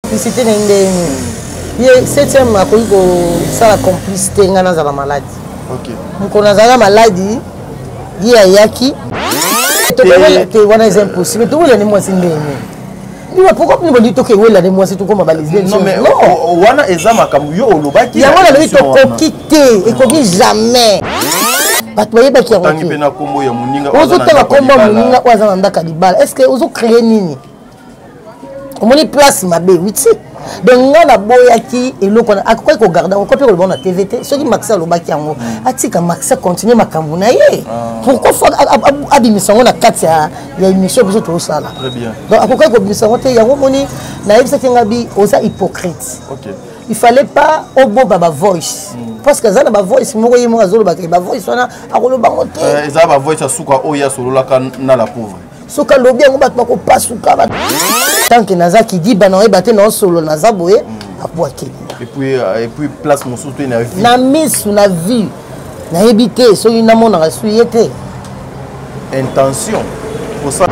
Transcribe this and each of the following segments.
complicité n'est 7e ça la complicité dans la maladie. OK. Donc on a la maladie il y a yaki tu vois c'est impossible tout le monde moi c'est pourquoi nous dit que oui là moi c'est tout comme baliser non mais wana ezama comme yo olobaki ya wana le to quitter et comme jamais bato bayeba ki tangi pena kombo ya muninga ozotala kombo muninga oza ndaka libala est-ce que ozo créer nini omoni place mabe witi donc nga na boyaki eloko na akoki ko garder ko pe ko bona TVT soki Maxa lobaki yango atika Maxa continuer makambo na ye pourquoi faut abimisa ngo na kati ya émission biso to sala très bien donc akoki ko bimisa ngo te yango moni na yebisa kinga bi oza hypocrite. OK. Il fallait pas au beau baba voice parce que ça na ba voice moko yimo azolo ba ba voice wana akolo bango te eza ba voice asuka oya solo la na la pauvre soka lobi yango bato bako pasuka ba tant que naza qui dit ba na ebate na solo naza boye apwaki et puis place mon soutien na vie na miss na vie na ebité so ina mona rasuyete intention pour ça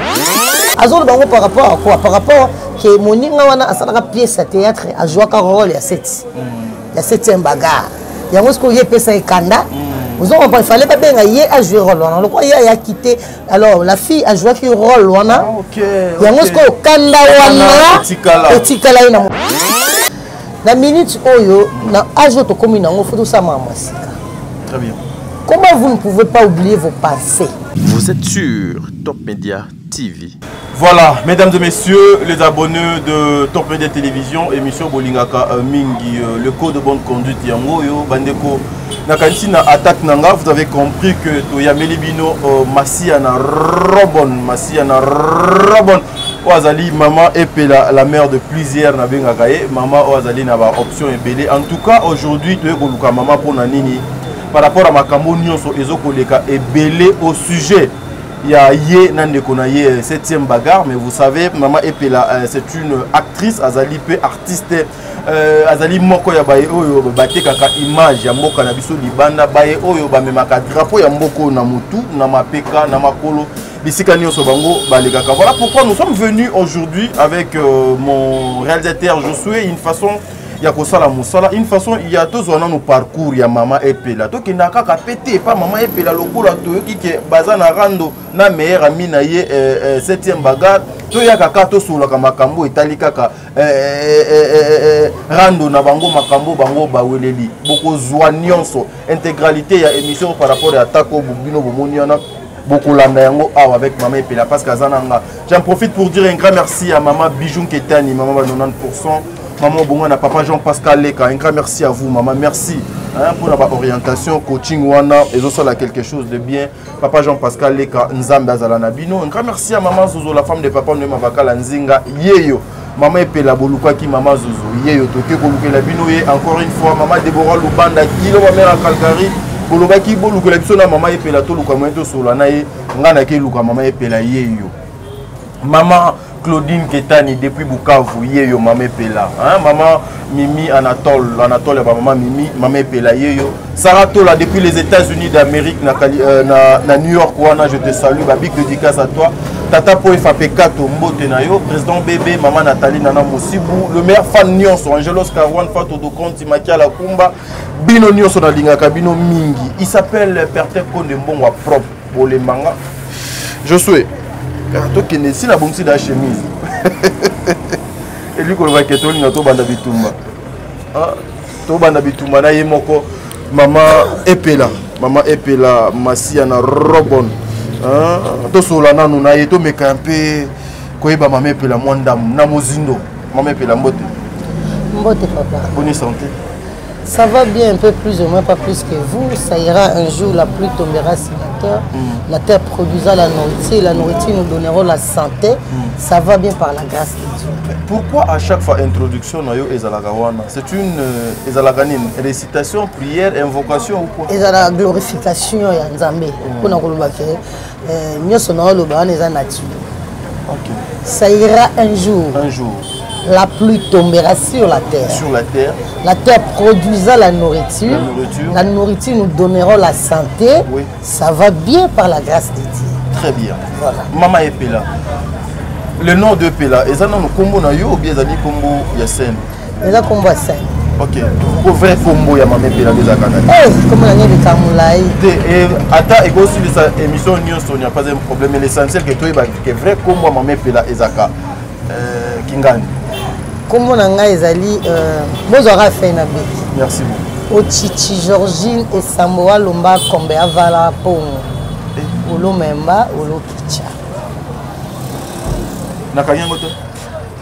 azolo bango par rapport à quoi par rapport que moninga wana asalaka pièce à théâtre a joué un rôle ya 7 ya 7e bagarre yango ce que y pesa ekanda vous en il fallait pas bien a joué rôle wana le quoi il a quitté alors la fille a joué qui rôle wana OK yango ce que kanda wana etikala ina la minute oyo na âge to komi nango faut ça mama sika très bien comment vous ne pouvez pas oublier vos passés. Vous êtes sur Top Média TV. Voilà, mesdames et messieurs, les abonnés de Top Média Télévision, émission Bolingaka Mingi, le code de bonne conduite Yango yo bandeko nakanisi na attaque nanga, vous avez compris que Toya Melibino Massia na Robon, Oazali maman et la mère de plusieurs na bengakaye, maman Oazali na ba option ebele. En tout cas, aujourd'hui tu es koluka maman pour nanini par rapport à Makambo Nyonso ezokoleka ebele au sujet. Il y a Yé Nandekonaye 7e bagarre, mais vous savez, Maman Epela, c'est une actrice, Azali P, artiste, Azali Moko ya baye oyo bate kaka image ya mboka na biso libanda baye oyo ba memaka drapeau ya mboko na mutu na mapeka na makolo bisika nyonso bango balekaka. Voilà pourquoi nous sommes venus aujourd'hui avec mon réalisateur Josué, une façon ya kosala musala une façon il y a tous on nos parcours ya Maman Epela to kinaka ka pété pas Maman Epela lokola to ki ke bazana rando na meilleur ami na ye 7e bagarre to ya kaka to solo ka makambo etali kaka rando na bango makambo bango baweleli boko zwa nyonso intégralité ya émission par rapport à Tako Bubino Bomoniana beaucoup landa yango avec Maman Epela parce que azananga. J'en profite pour dire un grand merci à Maman Bijou Ketani, maman 90%. Maman Bongana, papa Jean-Pascal Leka, un grand merci à vous, maman. Merci pour la orientation, coaching, wana, et aussi quelque chose de bien. Papa Jean-Pascal Leka, Nzambe Azalanabino. Un grand merci à maman Zozo, la femme de papa Nemavakala Nzinga, Yeyo. Maman Epela Boluka qui maman Zozo, Yeyo, Toke Boluka Labino, encore une fois, maman Deborah Lubanda, Kilo, ma mère à Calgary. Boluka qui Boluka Labino, maman Epela Toluka Mwento Solanae, Ngana Keluka, maman Epela Yeyo. Maman Claudine Ketani depuis Bukavu, Yeyo Maman Epela. Maman Mimi Anatole, maman Mimi, Maman Epela Yeyo. Sarah Tola depuis les États-Unis d'Amérique, na New York, wana, je te salue, big dédicace à toi. Tata Poe Fapekato, Mbote Nayo, président bébé, maman Nathalie Nana Moussibou, le meilleur fan Nyonso, Angelos Karwan, Fato Dokonti, Makia Lakumba, Bino Nyonso na Lingaka, Bino Mingi. Il s'appelle Perte Kondembongwa propre pour les mangas. Je souhaite. Qui n'est si la bonne de la chemise. Et lui, qu'on va que tout le monde banda bitumba. Tout banda bitumba na yemoko maman Epela, Massia na Robon. To solana nous na yeto me camper koyeba Maman Epela mwandam na mozindo. Maman Epela mbote. Mbote papa. Bonne santé. Ça va bien un peu plus ou moins, pas plus que vous. Ça ira un jour, la pluie tombera sur la terre. La terre produira la nourriture nous donnera la santé. Ça va bien par la grâce de Dieu. Pourquoi à chaque fois introduction c'est une récitation, prière, invocation ou quoi? C'est la glorification ya Nzambe. Pour nous ça ira un jour. Un jour. La pluie tombera sur la terre. Sur la terre. La terre produisera la nourriture. La nourriture. La nourriture nous donnera la santé. Oui. Ça va bien par la grâce de Dieu. Très bien. Voilà. Maman Epela. Le nom de Pela, est-ce que nous combo na yo ou bien ezali combo ya scène? Eza combo ya scène. Ok. Pour vrai combo ya Mama Pela des akana. Comment on a dit kamulai? Et ata ego aussi les émissions news il n'y a pas de problème mais l'essentiel que toi que vrai combo Mama Pela ezaka Kingani. Comment on a ezali bozora fait na bi. Merci beaucoup. Ochichi Georgine et Samoa Lomba Kombe avala pongo. Olo memba olo kicha. Nakayango to?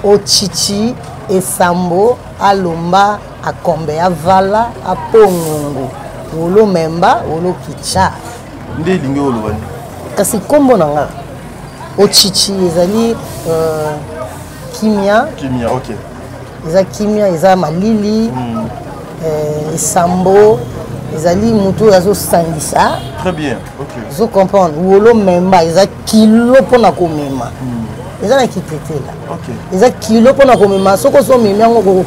Ochichi et Sambo alomba akombe avala apongo. Olo memba olo kicha. Nde lingi olo bani. Kasi kombo nanga. Ochichi ezali kimia. Kimia, ok. Eza kimia, eza malili. Sambo ezali mutu azo sangisa. Très bien, ok. Vous comprenez, wolo memba eza kilo pona komema. Eza na kitete là. Ok. Eza kilo pona komema soko so memi yango ko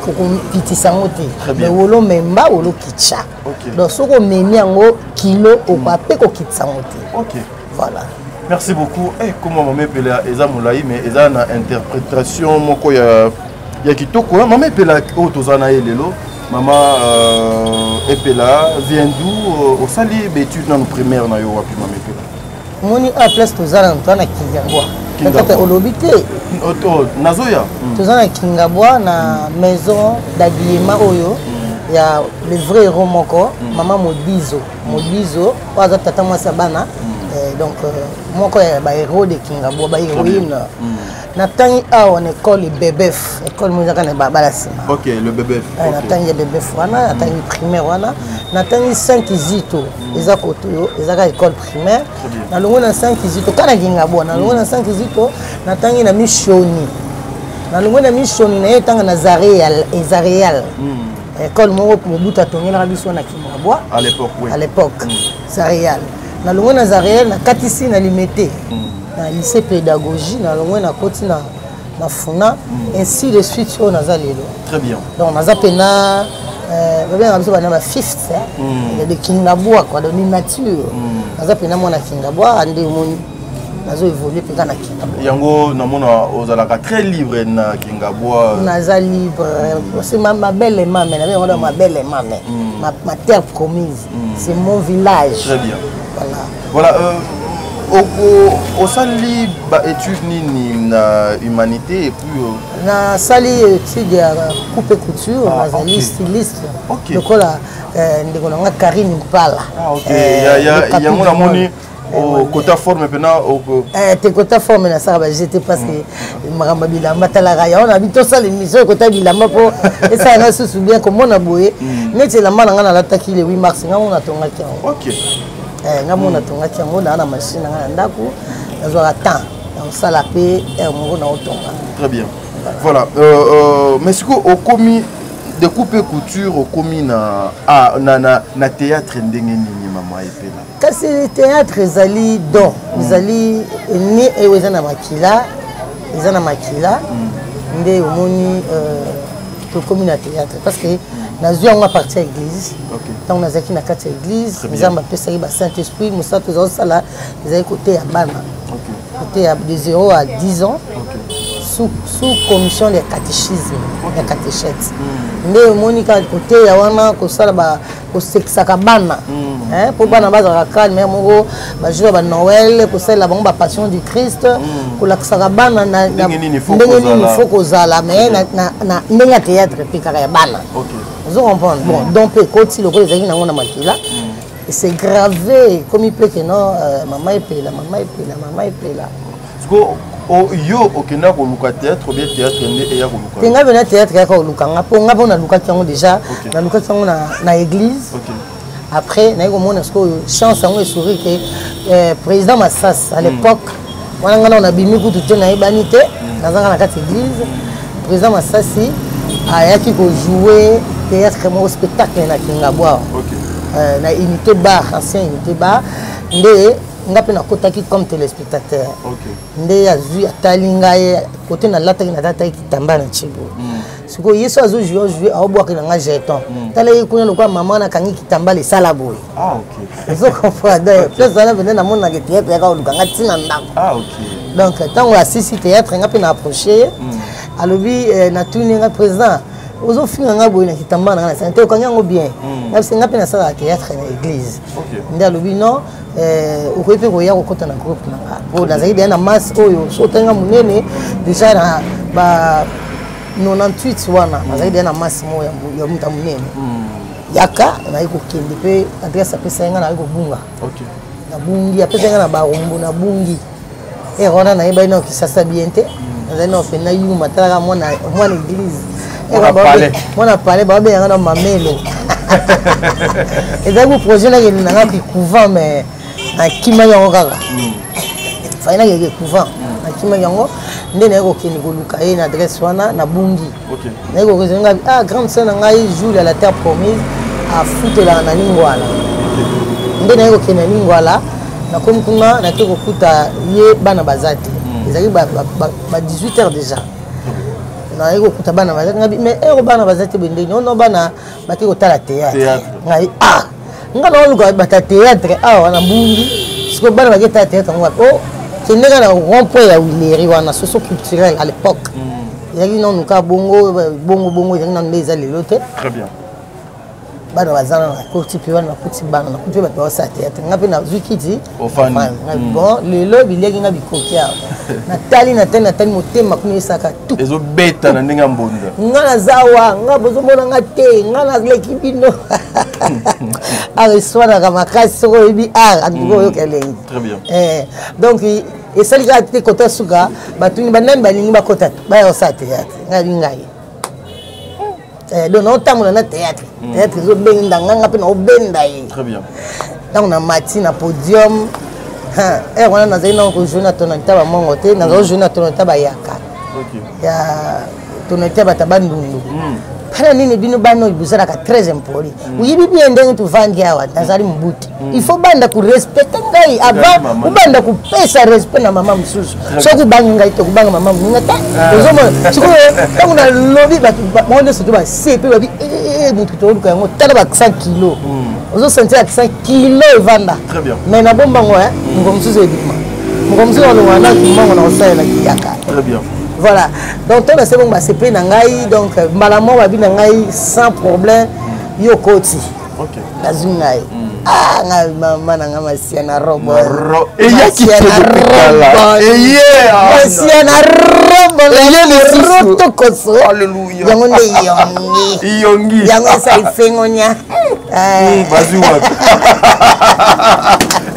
pitisa ngote. Mais wolo memba wolo kicha. Ok. Donc soko memi yango kilo o pape ko kitisa ngote. Ok. Voilà. Merci beaucoup. Et comment Mama Pela eza moulayi mais eza na interprétation moko ya kitoko. Mama Pela o tozana elelo. Maman Epela vient d'où au sali d'études dans le primaire na yo wapi Mama Epela. Moni a place tozana ntwana Kingabwa. Peut-être olobité. Nazoya. Tozana Kingabwa na maison d'habillement oyo. Il y a le vrai héros moko, maman Modizo. Modizo, oza tata mwasa bana. Donc moko ya ba héros de Kingabwa, ba héroïne. Natangi en école BBF, école muzaka na bala sima. OK, le BBF. Natangi BBF wana, natangi primaire wana, natangi 5 zito, eza koto, eza école primaire. Na longo na 5 zito kana Kingabwa, na longo na 5 zito, natangi na Mishoni. Na longo na Mishoni na yetanga na Zaréal, Zaréal. École moko Mobutu atongela biso na Kingabwa. À l'époque, oui. À l'époque, Zaréal. Na longo na Zaréal na katisi na limité. Na lycée pédagogie na longo na koti na funa ainsi de suite on a lelo. Très bien. Donc on a pena bien on a na fifth de Kingabwa quoi de nature. On a pena mona Kingabwa ande moni nazo évoluer peka na Kingabwa. Yango na mona ozalaka très libre na Kingabwa. Naza libre c'est ma belle maman na bien on ma belle maman. Ma terre promise. C'est mon village. Très bien. Voilà. Voilà au sali ba étude ni na humanité et puis na sali étude ya coupe et couture na styliste. Donc là ndeko na Karine Mpala. Ah OK. Ya mona moni au quota forme pena au te quota forme na ça ba j'étais parce que maramba bilamba talaka ya on habite ça l'émission quota bilamba po et ça na se souvient comme on a boyé mais c'est la mana na lataki le 8 mars ngamo na tonga ki. OK. Ngamo na tonga ki ngo na machine na ndako nazo temps donc ça la paix ngo na otonga. Très bien. Voilà mais ce au commis de coupe et couture au commis na théâtre ndenge nini Mama Epela. Kasi théâtre ezali don ezali ni eza na makila nde omoni to commis na théâtre parce que nazwi yango partie à église. Donc nazaki na kati ya église nzamba pesaki ba Saint Esprit musato zo sala ezali côté ya bana. Côté ya de 0 à 10 ans. Sous commission de catéchisme, de catéchète. Nde monika côté ya wana ko sala ba ko sekisaka bana. Pour bana baza ka mais moko ba jour ba Noël ko sala ba passion du Christ ko lakisaka bana na ndenge nini faut ko zala mais na ndenge théâtre pikaka ya bana. Vous comprenez? Bon, donc côté le les na ngona makila. Et c'est gravé comme il peut que non Mama Epela. O yo okenda ko luka théâtre bien théâtre ndé ya ko luka. Tenga bena théâtre ya ko luka nga po nga bona luka kango déjà na luka kango na église. Après na ko mona sko chance yango esuri que président Massas à l'époque wana nga na bimi kutu te na ibanité na zanga na kati église président Massasi ayaki ko jouer théâtre mo spectacle na Kingabwa. Na unité bar ancien unité bar ndé nga pe nakotaki comme téléspectateur nde azwi atali ngai kote nalataki natataki kitamba na chibo sikoyo ye so azojue aobwaki na nga jeton tala ye kuna lokwa mama nakangi kitamba lesala boye ozo comprendre place wana pene namonaka théâtre yaka oluka nga ntina ndako donc ntango asisi théâtre nga mpe na approché ye alobi natuni nga président ozofinga nga boye na kitamba na nga na sante okangi yango bien nga mpe nasalaka théâtre na église nde alobi non okoki mpe koya kokota na groupe na nga po nazali deya na masse oyo so otanga monene déjà na ba 98 wana nazali deya na masse mo ya muta monene yaka nayi kokende mpe adresse apesa nga nayi kobunga nabungi apesa nga na barombo nabungi wana nayebali na okisasa bien te nazali na opena yuma talaka mwana église mwana pale babeyanga na mamelo ezali ku projet nakende nanga kikouvent mais nakima yango kaka fai nakeke couvent nakima yango nde naye kokende koluka ye na adresse wana nabungi naye kokezenga grande sœur na ngai jour à la terre promise afutelaka na lingwala nde naye kokende na lingwala nakomi kuna nake kokuta ye bana baza te ezalaki ba 18h déjà naye kokuta bana baza te ngabi mais ero bana baza te bendeni ono bana bake kotala théâtre ngai nga naoluka bata théâtre awa na mbungi sikoyo bana bake tala théâtre ngo wapi kende ka na rond-point ya wileri wana socio culturel à l'époque ezalaki nanuka bongo ezalaki nanu nde eza lelo te bana baza na nakoti mpe wana nakuti bana nakuti mpe bato baosala théâtre nga mpe nazwi kiti bon lelo biliaki nga bikoki awa natali motema kuna esaka tu ezobeta na ndenge ya mbonda nga naza wa nga bozomona nga te nga naleki bino areswanaka makasi soko oyebi art antuka oyoka elengi donc esali kaka te kota suka batuni banani balingi bakota baya osala théâtre nga bingai donc naotambola na théâtre ezobenda nganga mpe naobenda ye ntango na mati na podium wana nazali nango kojoue na tonalité bamongo te nazali joue na tonalité bayaka ya tonalité bata bandundu mpana nini bino bana oyo bozalaka très impoli oyebi bien ndenge tovandi awa nazali mobuti il faut banda korespecte ngai avant obanda kopesa respect na mama mosusu soki obangi ngai te kobanga mama moninga te ozomona sikoyo ntango nalobi bato bango nyonso to base mpe babi motu toluka yango tala ba 100 kilo ozosentir 100 kilo evanda mais na bombango moko mosusu ebima moko mosusu olongana kimango na kosalela kiyaka voilà donc tout c'est bon c'est plein ngai donc malamu babi na ngai sans problème yo koti lazungai ngai mama na nga masia na robo masia na robo roto koso alléluia yango nde yongi yango esa ifengonya bazuwa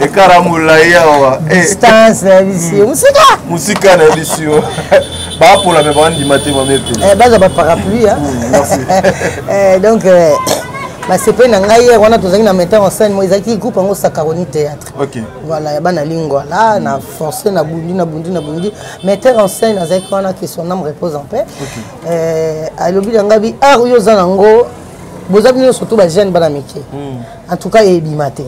ekaramula yawa distance na visio musika na visio bapola me bandima te mamepe baza baparapluie donc basepe na ngai wana tozalaki na metteur en scène mo ezalaki groupe yango Sakaroni théâtre voilà ya bana lingwala na forcé na bundi metteur en scène azalaki wana que son âme repose en paix alobi na ngai art oyo oza nango boza bino surtout bajeune bana mike en tout cas eyebima te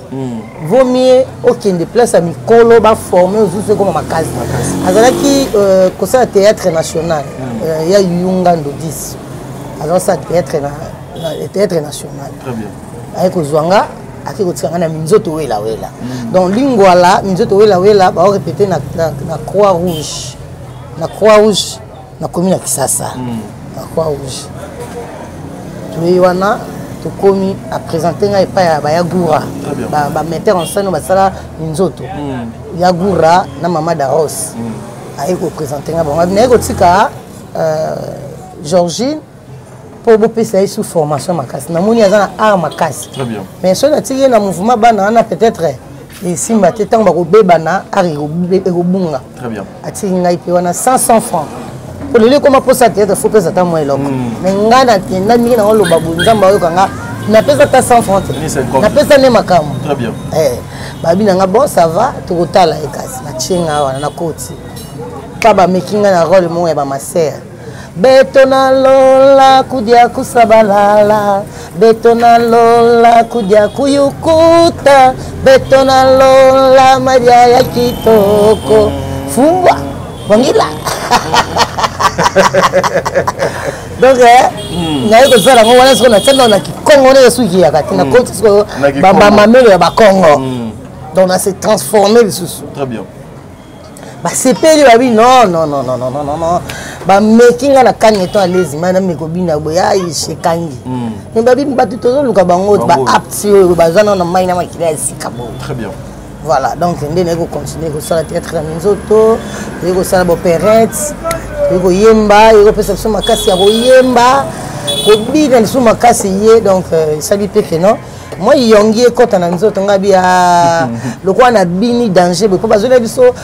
vaut mieux okende place ya mikolo baforme ozusu ekoma makasi azalaki kosala théâtre national ya yungando 10 azosala théâtre national aye kozwanga ake kotikanga na minzoto welawela donc lingwala minzoto welawela baorepete na croix rouge na komi na kisasa na croix rouge toyei wana tokomi apresente ngai epai ya bayagura bametteur en scène basala minzoto yagura na mama daros aye kopresente ngai bango naye kotika Georgine pour bopesa ye sous formation makasi namoni aza na art makasi mais soki natiki ye na mouvement bana wana peut-être esimba te ntango bakobebana art ekobunga atiki ngai mpe wana 500 francs po lelo ekoma mposa théâtre fo pesa ata mwa eloko mais ngai nakenda mingi nango loba boye nzambe ayokanga napesa ata 100 francs te napesa nde makambo babi nanga bon ça va tokotala ye kasi natie nga wana nakoti pa bameki ngai na role moko ya bamasere betona lola kudia kusabalala betona lola kudia kuyukuta betona lola maria ya kitoko fumbwa bangila donc naye kozala ngo wana siko na tenda na kikongo ne suki ya kati na konti siko bamba mamelo ya bakongo donc on s'est transformé lisusu très bien basepeli babi non bamekinga na kani eto alezi mana mekobina boya ishekangi mais babi batu tozoluka bango baapti oyo bazana na mai na makila ya sika bo très bien voilà donc ndene eko continuer kosala théâtre na minzoto ekosala bopérette ekoyemba ekopesa biso makasi ya koyemba kobina lisu makasi ye donc esali peke non moi yongi ekota na nzoto ngabi ya lokwa na bini danger po bazona biso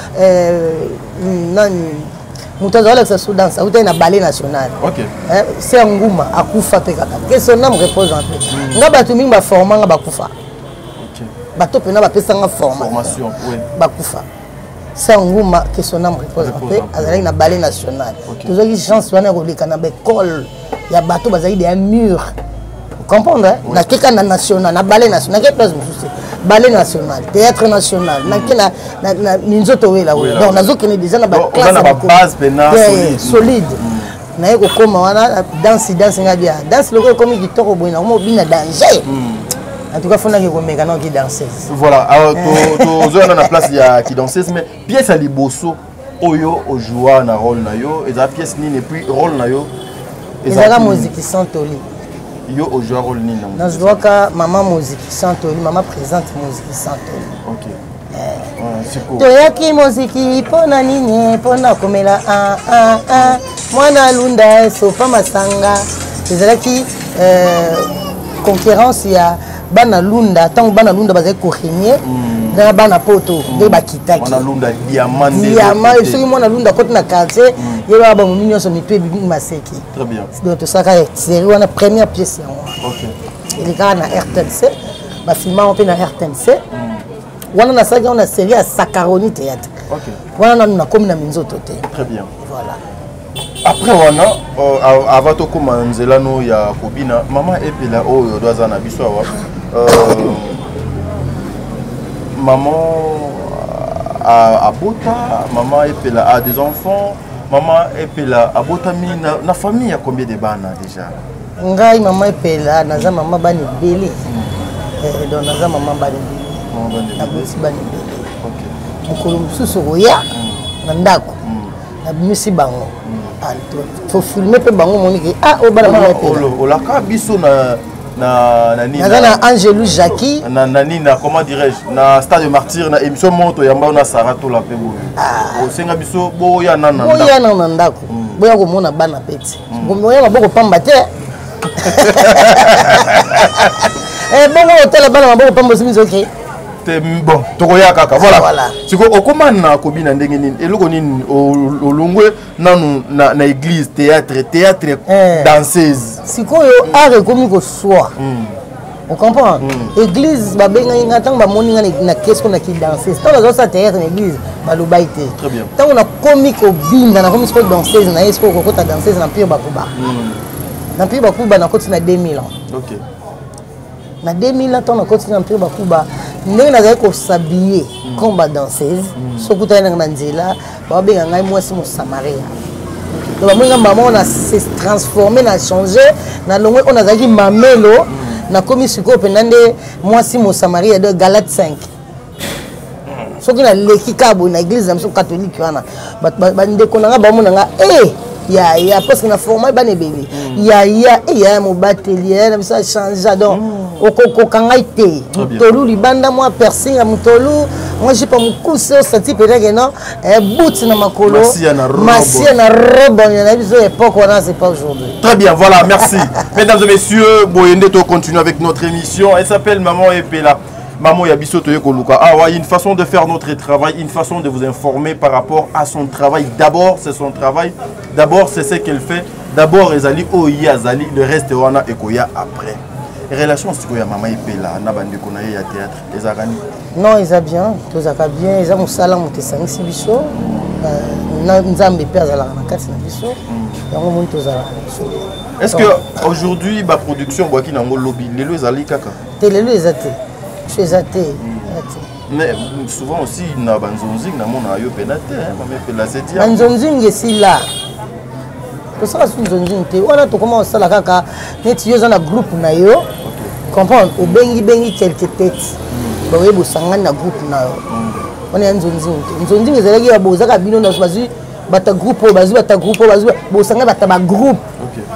nani muto azala sa Soudan ça uta na ballet national OK c'est nguma akufa pe kaka que son âme repose en paix ngaba tu mingi ba formanga bakufa OK bato pena ba pesa nga formation oui bakufa c'est nguma que son âme repose en paix azala na ballet national tozaki chance wana koleka na école ya bato bazali des murs comprendre na keka na national na ballet national na place mususu ballet national théâtre national na minzoto wela donc nazokene déjà na ba classe na base pena solide na yeko koma wana danse nga bien danse loko komi kitoko boina mo bina danger en tout cas fona ke komeka na ki danseuse voilà alors to na place ya ki danseuse mais pièce à liboso oyo ojoua na rôle na yo et la pièce ni puis rôle na yo ezaka musique santoli yo ojoua rôle ni na nazwaka mama musique santoli mama présente musique santoli OK toyaki moziki mpona nini mpona komela mwana lunda esopa masanga ezalaki concurrence ya bana lunda ntango bana lunda bazali korenie na bana poto nde bakitaki soki mwana lunda koti na quartier ye baa bamoni nyonso mitu ebibi maseki donc tosalaka série wana première pièce yango elekaka na RTNC bafilmaka mpe na RTNC wana nasalaki wana série ya Sakaroni théâtre wana nanu nakomi na minzoto te très bien voilà après wana avant tokoma nzela no ya kobina mama epela oyo doaza na biso awa maman abota maman epela a des enfants maman epela abotami na famille ya combien de bana déjà ngai mama epela naza mama bani ebele donc naza mama bani ebele naboti bani ebele mokolo mosusu koya na ndako nabimisi bango faut filmer mpe bango moniki oyo bana mama epela olaka biso naza na Angelou Jackie na comment dirais-je na stade de martyr na émission moto yamba na Sarato la pe boyo osenga biso boya na ndako boya komona bana peti boya maboko pamba te bongo hôtel bana maboko pamba simizo OK bon tokoya kaka voilà siko okoma na kobina ndenge nini eloko nini olongwe nanu na église théâtre danseuse sikoyo art ekomi koswa on comprend église babengaki nga ntango bamoni nga na kesko na kidanseuse ntango nazosala théâtre na église balobai te ntango nakomi kobinda nakomi siko danseuse na ye siko kokota danseuse na mpire bakuba nakoti na 2000 ans na 2000 ans ntango nakoti na mpire bakuba ndenge nazali kosabille comme badanseuse soki utali nanga na nzela babenga ngai mwasi mosamaria donc bamonga mama oyo na se transforme na change na longwe oyo nazalaki mamelo nakomi sikoyo mpenza nde mwasi mosamaria de Galate 5 soki naleki kaka boye na église na biso catholique wana bandeko nanga bamonanga yaya parce que na forma bana ebele yaya mobateli yaya na biso achange donc okokoka ngai te mutolu libanda mwa percé ya mutolu moi j'ai pas mokuse osenti peut-être non bout na makolo masia na robe na biso époque wana c'est pas aujourd'hui. Très bien, voilà, merci. Mesdames et messieurs, boyende to continue avec notre émission. Elle s'appelle Maman Epela. Maman Yabiso Toyeko Luka. Il y a une façon de faire notre travail, une façon de vous informer par rapport à son travail. D'abord, c'est son travail. D'abord, c'est ce qu'elle fait. D'abord, Ezali Oya Azali, le reste wana ekoya après. Relation c'est quoi Maman Epela na bande ko na ya théâtre ezakani? Non, ils a bien, tous a bien, ils a musala mutesangisi biso. Na nzambe pe azala na kati na biso. yango mon tozala. Est-ce que aujourd'hui ba production boaki nango lobby lelo ezali kaka? Te lelo ezate. Je ezate. Mais souvent aussi na banzonzi na mona yo penate mama pe la setia. Banzonzi ngesi là. Pour ça banzonzi te wana to commence ça la kaka neti yo za na groupe na yo. Comprendre au bengi quelques têtes. Ba we bosanga na groupe na yo. On est nzonzi ezalaki ya bozaka bino na bazu bata groupe bazu bata groupe bazu bosanga bata ba groupe.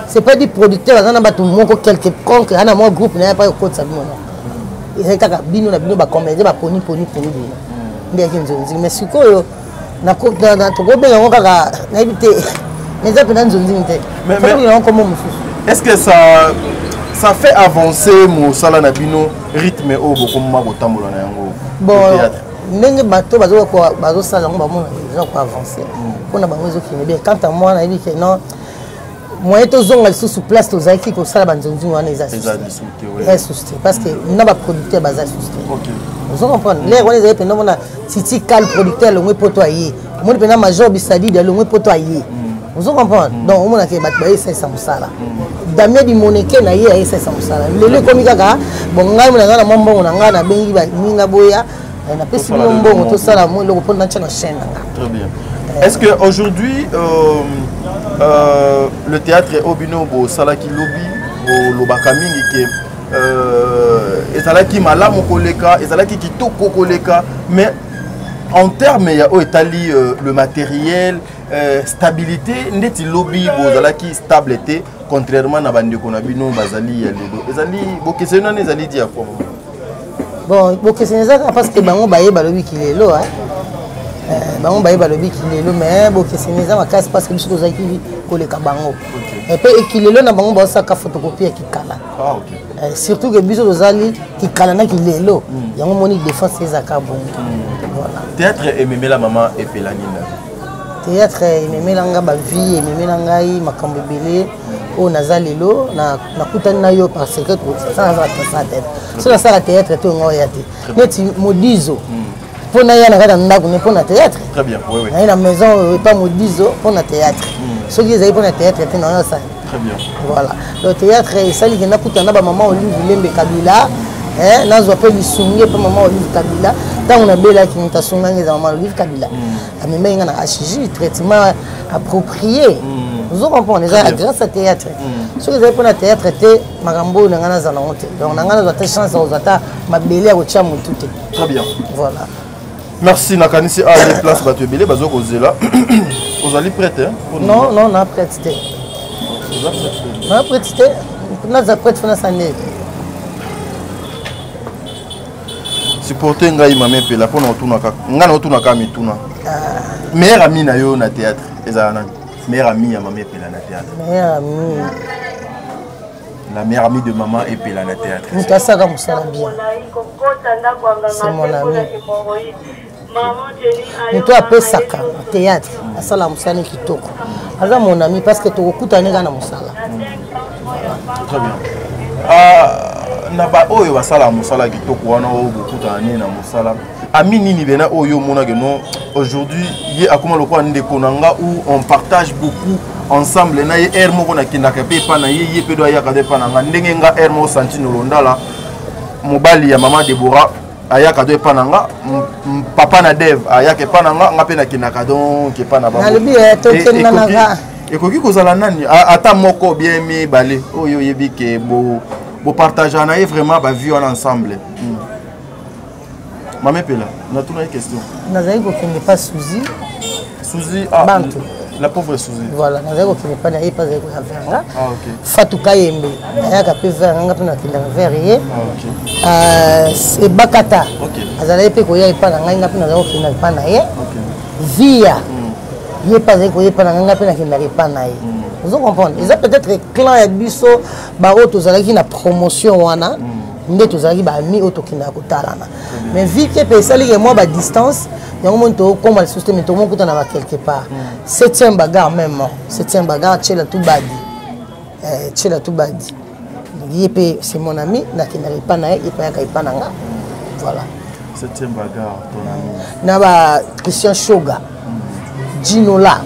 C'est pas des producteurs bazana batu moko quelconque ana mo groupe na pas ko tsa bino. Et kaka bino na bino ba comédie ba poni bino. Ndeki nzonzi mais sikoyo na ko na to go benga kaka na ibite. Neza pena nzonzi nte. Mais comment est-ce que ça fait avancer mon sala na bino rythme au beaucoup ma botambola na yango? Bon, ndenge bato bazo sala ngo ba mona déjà ko avancer. Pona bango zo kine bien quand à moi na ibike non moi to zonga sous place to zaki ko sala banzonzi wana eza susté parce que na ba producteur baza susté. OK. Vous comprenez les wana ezali pena mona titi cal producteur longwe poto aye. Moni pena major bisadi de longwe poto aye. Vous comprenez donc on mona ke bat ba esa musala. Damien di moneke na ye esa musala. Lele komi kaka bon ngai mona na mbongo na ngai na bengi ba ninga boya na pesi mbongo to sala mo loko pona na chaîne. Très bien. Est-ce que aujourd'hui le théâtre Obino bo salaki lobby bo lobaka mingi ke ezalaki malamu koleka ezalaki kitoko koleka mais en termes ya o etali le matériel stabilité ndeti lobby bo zalaki stabilité contrairement na bandeko na bino bazali ya lelo ezali bo kesena ezali dia quoi bon bo kesena parce que bango baye balobi kilelo hein bango baye balobi kilelo mais bo kesena makasi parce que biso kozaki koleka bango et puis kilelo na bango ba saka photocopie kikala ah OK surtout que biso ozali kikala na kilelo yango moni défense ezaka bon voilà théâtre ememela maman epelani na théâtre ememelanga ba vie ememelanga yi makambo belé o nazalelo na kutani na yo parce que ça va ça tête ça ça théâtre to ngoya te neti modizo pona yana kata ndako ne pona théâtre très bien oui na la maison pas modizo pona théâtre ce qui est pona théâtre te na ça très bien voilà le théâtre sali kena kutana ba maman Olive Lembe Kabila nazo pe lisungi pe maman Olive Kabila tant on a bela qui nta sunga za maman Olive Kabila ameme nga na HJ traitement approprié vous comprenez ça grâce à théâtre ce que vous avez théâtre te makambo na ngana za na honte donc na ngana za ta chance aux ata mabele ya kotia mutu te très bien voilà merci nakanisi à les places bato belé bazo kozela vous allez prêter non na prêter na prêter na za prêter na sané supporter ngai mame pela pona otuna ka ngana otuna ka mituna meilleur ami na yo na théâtre ezana meilleur ami ya mame pela na théâtre meilleur ami la meilleure amie de maman epela na théâtre mutasaka musala bien c'est mon ami muto apesaka théâtre asala musala kitoko aza mon ami parce que tokokutana na musala très bien na ba oyo basala musala kitoko wana o bokutana na musala ami nini bena oyo mona que non aujourd'hui ye akoma lokwa ndeko nanga où on partage beaucoup ensemble na ye air moko na kindaka pe pa na ye pe do ya kade pa nanga ndenge nga air mo santino londala mobali ya mama Deborah ayaka do pa nanga papa na Dev ayaka pa nanga nga pe na kindaka donc ke pa na ba na lebi to kenanga ekoki kozala nani ata moko bien mi balé oyo yebi ke bo partager na ye vraiment ba vie ensemble Mame Pela, on a une question. Nazariko qui n'est pas Suzy. Suzy, Bantu. La pauvre Suzy. Voilà, Nazariko qui n'est pas naïe, pas avec la verre. Ah, ok. Fatou Kayembe. Il y a un peu de verre, un peu de verre. Ah, ok. C'est Bakata. Ok. Azalaï pe koya et pas dans un peu de qui n'est pas naïe. Ok. Via. Il n'est pas avec koya pas dans un peu qui n'est pas naïe. Vous comprenez? Ils ont peut-être clan et biso, baro tozalaki na promotion wana. Nde tozalaki ba ami otokina kotalana mais vu que pesali que moi ba distance yango monto comme le système to monto na quelque part septième bagarre même septième bagarre tchela tout badi yepé c'est mon ami na qui n'arrive pas na yepa ya kaipa nanga voilà septième bagarre ton ami na ba Christian Shoga Ginola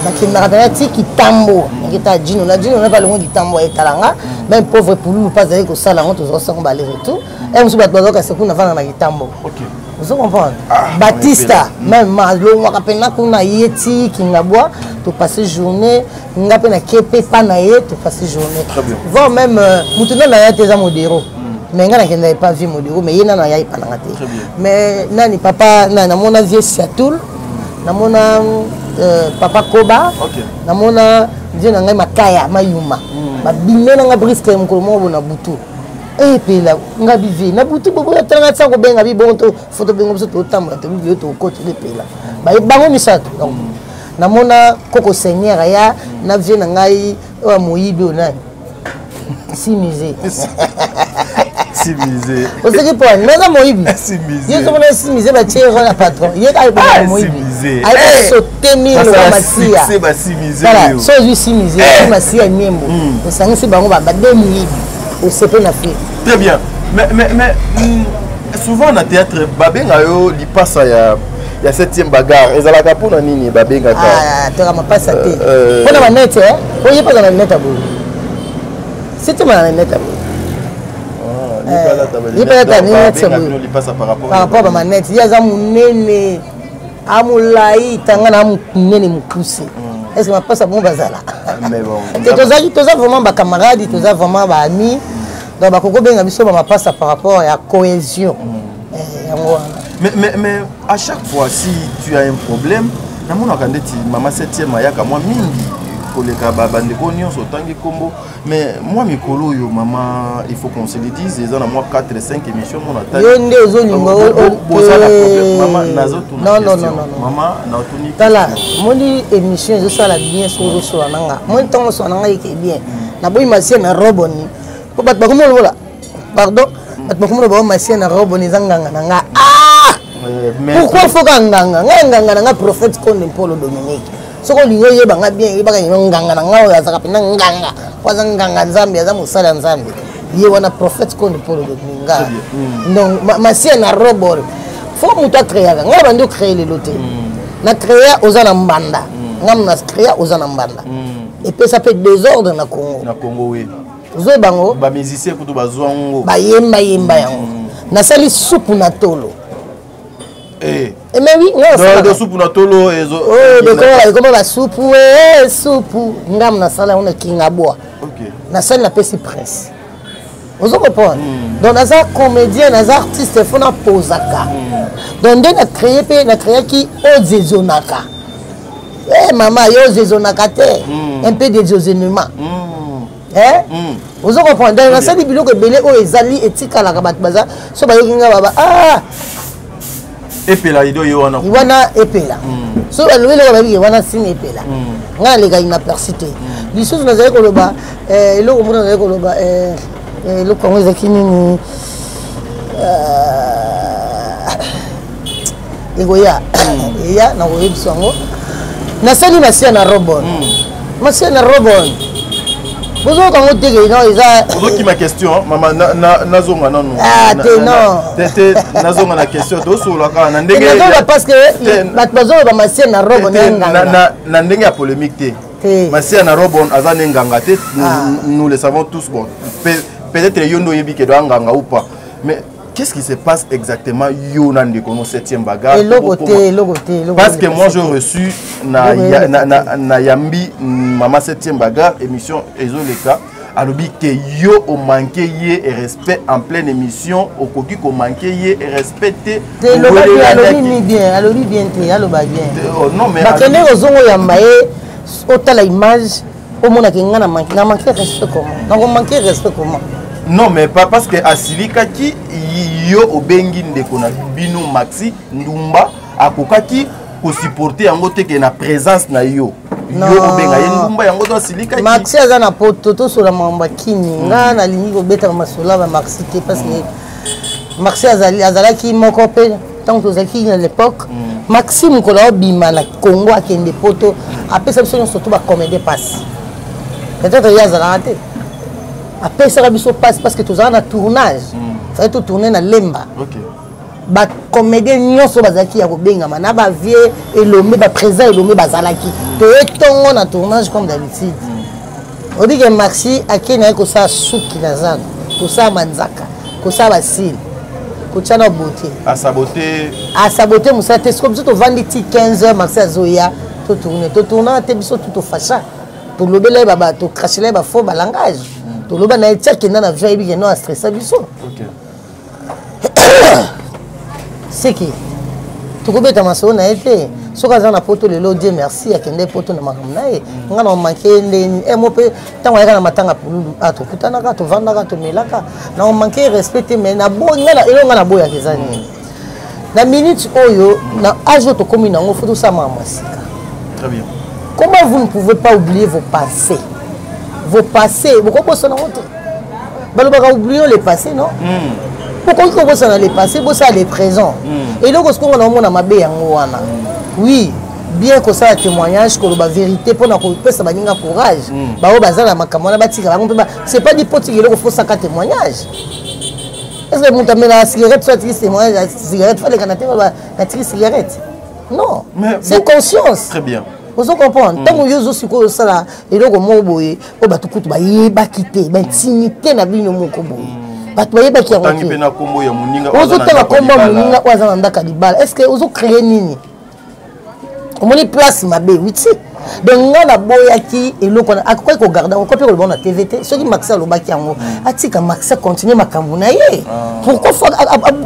nakendaka pena ti kitambo nakita jino na jino na pas longo kitambo etalanga même pauvre poulou pas aller kosala ngo tozosango bale retour et musu bato bazoka seku na vana na kitambo vous comprenez Batista même malongo kapena kuna yeti kingabwa to passer journée ngape na kepe pa na ye to passer journée voir même mutuna na ya teza modero mais nga nakenda pas vie modero mais yena na ya ipalanga te mais nani papa na mona vie Siatoul na mona papa Koba namona ndio ngai makaya mayuma babime na nga briske mukolo mo na butu pela nga bive na butu bobo ya tanga tsango benga bi bonto photo bengo biso to tambola to bi to ko to pela ba bango misato donc namona koko seigneur ya na vie na ngai wa moyibi onani si musée si musée o seki po nanga moyibi si musée yeso mona si musée ba tirer la patron ye ka ba moyibi ay so temi lo masia c'est ba si musée voilà so ju si musée masia nyembo o sangisi bango ba de moyibi o sepe na fi très bien mais souvent na théâtre babenga yo lipasa ya 7e bagarre ezalaka pona nini babenga ka toka mapasa te pona manete oye pas na manete abo c'était ma manete abo il peut être manete par rapport à manete il y a munene amulai tangana munene mukuse est-ce que mapasa bon bazala mais bon toza vraiment ba camarades toza vraiment ba amis donc ba koko benga biso ba mapasa par rapport à cohésion mais à chaque fois si tu as un problème na mona kandeti mama 7e ayaka moi mingi koleka bandeko nyonso tangi kombo mais moi mikolo yo mama il faut qu'on se le dise ils ont moi 4 5 émissions mon attaque yo nde ozolinga mama nazoto non mama naotuni tala moni émission zo sala bien so so nanga moi tant so nanga yeke bien na boy masie na roboni ko bat bakomo lola pardon bat bakomo ba masie na roboni zanganga nanga pourquoi faut nganga nganga prophète Konde Paul Dominique soko lingo yebanga bien yebanga nganga nanga oya zaka pina nganga kwaza nganga nzambe aza musala nzambe ye wana prophète Konde Paul Dominique donc masie na robol faut muta créer nga bando créer le loté na créer ozana mbanda ngam na créer ozana mbanda et puis ça fait désordre na Congo oui zo bango ba musicien kutu bazwango ba yemba yango na sali soupe na tolo mais oui non de soupe na tolo ezo de comment la soupe soupe ngam na sala on kinga boa na sala na pesi presse vous comprenez donc na za comédien na za artiste fona posaka donc na créer qui ozezonaka maman yo zezonaka te un peu de zézonement vous comprenez donc na sala biloko belé o ezali etikala ka bat baza so ba yokinga baba epela ido yona epela so alwele ko babi wana sine epela nga lega inapercité lisusu nazali koloba eloko mona nazali koloba eloko ngo ezakini ni egoya eya na koyebisa yango nasali masia na robon masia na robon vous avez quand vous avez ma question, maman, nazonga non. Ah, non. Nazonga la question. Parce que la personne va masser na robe na ndenge ya polémique te. Masser na robe azane nganga te. Nous le savons tous bon. Peut-être yondo yebi ke do nganga ou pas. Mais qu'est-ce qui se passe exactement Yona Ndekono 7e bagarre? Parce que moi j'ai reçu na Yambi Mama 7e bagarre émission Ezoleka alobi que yo o manqué yé et respect en pleine émission au koki ko manqué yé et respecté alobi bien te aloba bien non mais bakene ozongo yambaye otala image au mona kinga na manqué respect comment non mais pas parce que asilikaki yo obengi ndeko na bino Maxi Ndumba akokaki ko supporter yango te ke na présence na yo obenga ye Ndumba yango to asilikaki Maxi aza na poto to sola mamba kini nga na lingi ko beta masola ba Maxi te parce que Maxi azalaki moko pe tant que zaki à l'époque Maxi mukolo bima na Congo akende poto apesa biso surtout ba comédie passe peut-être ya zala te après ça biso passe parce que tous en a tournage ça tout tourner na lemba ba comédien nyonso bazaki ya kobengama na ba vieux elomé ba présent elomé bazalaki to etongo na tournage comme d'habitude on dit que Maxi akena ko sa suki na zana ko sa manzaka ko sa basile ko tchana beauté à saboter musa te comme ça to vandi ti 15h Maxi azoya to tourner te biso tout facha to lobela baba to crachela ba faux ba langage to loba na etia kenda na vie bi no stressa biso OK c'est qui tu peux ta maso na été soka za na poto lelo Dieu merci akende poto na makamna e ngana manke ndeni e mo pe tango ya na matanga pululu ato kutana ka to vanda ka to melaka na on manque respecter mais na bo ngana elo ngana boya kezani na minute oyo na âge to komi na ngo faut ça masika. Très bien. Comment vous ne pouvez pas oublier vos passés? Vos passés, pourquoi vous ne pouvez pas oublier les passés, non? Pourquoi vous pouvez pas les passés, vous savez les présents. Et donc, ce qu'on a on a ma bé oui, bien que ça témoignage, que la vérité pour que ça va courage. C'est pas du petit qu'il faut ça témoignage. Est-ce que vous avez la cigarette, soit témoignage, la cigarette, il faut la cigarette. Non, c'est conscience. Très bien. Vous comprenez? Tant que vous avez ça, et donc vous avez quitté, intimité na bino moko boy. Batu ba yeba ki yango. Tangi pena kombo ya muninga. Vous avez la combo muninga oza na kadibala. Est-ce que vous avez créé nini? Omoni place mabe witi. Donc nga na boyaki eloko na akoki ko garder ko pe ko bona TVT. Ceux qui Maxi lobaki yango. Atika Maxi continuer makambo na ye. Pourquoi faut